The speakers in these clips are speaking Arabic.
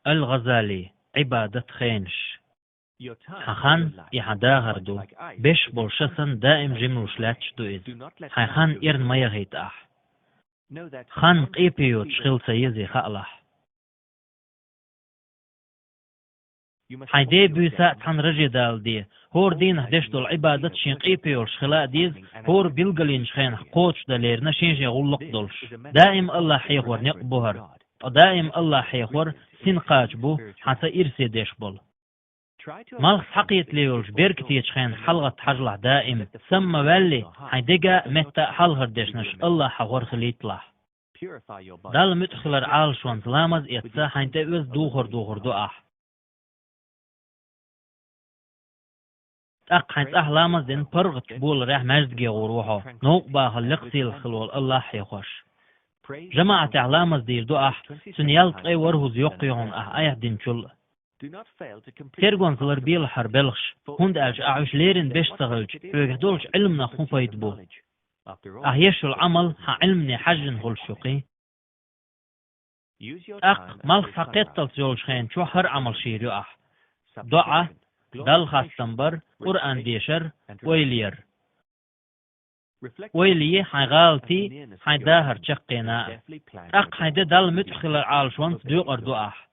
الغزالي عبادة خينش حخان يحداغر دو بش بولشسن دائم جمروش لاتش دو إز حخان إرن ما يغيت أح خان قيبيو تشغل سيزي خألح حيدي بيسا تحن رجي دال دي هور دين هدش دول عبادة شين قيبيو الشخلاء ديز هور بيلغلين شخين قوتش داليرنا شينجي غلق دولش دائم الله حيخور نقبوهر دائم الله حيخور سنقاج بو حتى إرسي ديش بول مالخ حقيت ليولش بيركتي يشخين حلغة حجلح دائم سما والي حيدقا متى حلغر ديشنش الله حغور خليطلح دال متخلر عال شوان سلامز يتسا حينتا اوز دوخر دو اح اق حينت احلامز دين برغت بول ريح مجدقي غروحو نوق باخل لقسيل خلول الله حيخوش جماعة احلامز دير دو اح سنيالت اي ورهوز يقيهون اح ايه دين شل تيرغون سلر بيل حربلخش هند ألش أعوش ليرن بيش تغلج ويقدولش علمنا خفايد بو أهيشو العمل ها علمني حجن غل شقي أق مالخ حقيت تلسيولش خين شو هر عمل شيريو أح دعا دال خاستنبر قرآن ديشر ويلير ويلي حي غالتي حي داهر شقينا أق حي دال متخل العالشوانس ديوغر دو أح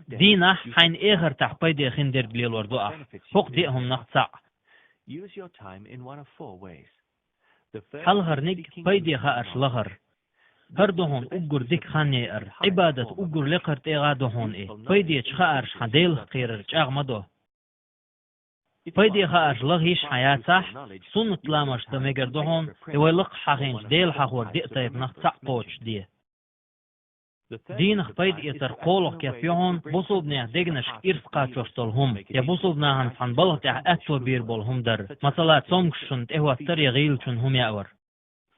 دينا حين إيغر تحبيدي خندر بليل وردوء حق ديهم نقصع حلغر نيك بيدي خارش لغر هردهون أقر ديك خاني إر عبادة أقر لقر تيغادهون إيه بيدي خارش حديل خير جاغ مدو بيدي خارش لغيش حياة صح سنة لامش تميقر دهون يويلق حقينش ديل حقور ديقتايب نقصع قوش ديه دين خبيد يتر قولك يفيهون بوصوبني ديجنش إرسقا تشتلهم يا بوصوبنا هنفن بلغت أتو بير بولهم در مثلا تسومكشن تهوى تر يغيلشن هم يأور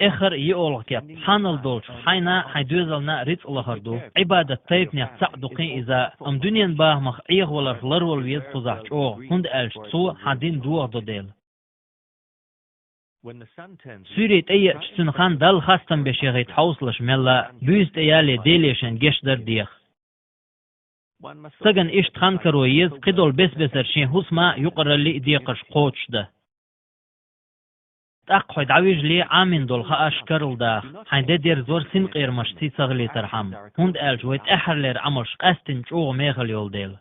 إخر يقولك يب حانل دولش حينا حيدوزلنا ريت لخردو عبادة تايبني تسعدقين إذا أم دنيان باه مخ إيغ ولا خلر والويز قزاحش هند ألش سو حدين دوغ دو ديل سوريت اي تشتنخان دال خاستن بشيغيت حوصلش ملا بيست ايالي ديليشن جيش در ديخ سجن اشت خان كرويز قدول بس بسرشين هسما يقرر لي ديقش قوتش ده تأقحد عويج لي عامين دول خاش كرل داخ حين دير زور سنقير مشتي صغلي ترحم هند ألج ويت احر لير عمرش قاستن شوغ ميخل يول ديل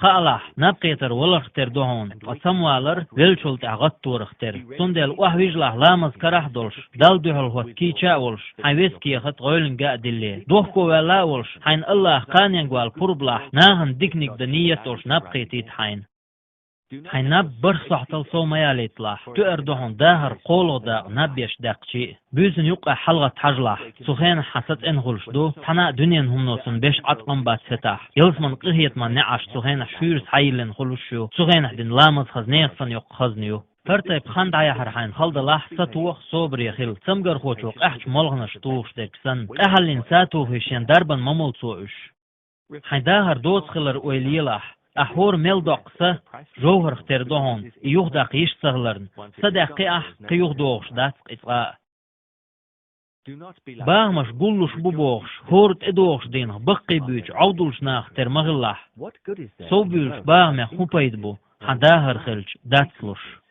خالح نبقيتر ولختر دهون وسموالر ويلشلت اغطور اختر سندل وحويجلح لامز كرح دولش دال دهل هوتكي چاولش حيويسكي خط غولن قا دلي دوخكو ولاولش حين الله قانينغوال پربلح ناهن ديكنيك دنية دولش نبقيتيت حين حين نب برصح تلصو مياليتلح تؤر دهون داهر قولو دا نبيش داقشي بيزن يقع حلغة حجلح سخين حسد انغلش دو تنا دنيان هم نوسن بيش عطقن بات فتح يلزمن قهيت من نعش سخين حيرس حيلن خلوشو سخين دين لامز خزنيخسن يق خزنيو ترتيب خند عيا حرحين خلد لح ستوخ صوبر يخيل سمجر خوشوق احش ملغنش توخش دكسن اهلين ساتوه هشين دربن ممول سوش حين داهر دوز خلر ويليلح أحور ميل دقسة جوهر اختر دهون يوخ دقيش سغلرن صدقي أح قيوخ دوغش داتق إتغاء باه مش قلوش ببوغش هورت إدوغش دينه بقي بيج عودلش ناخ تر مغلح سو بيلش باه مخو بيدبو حداهر خلج داتسلوش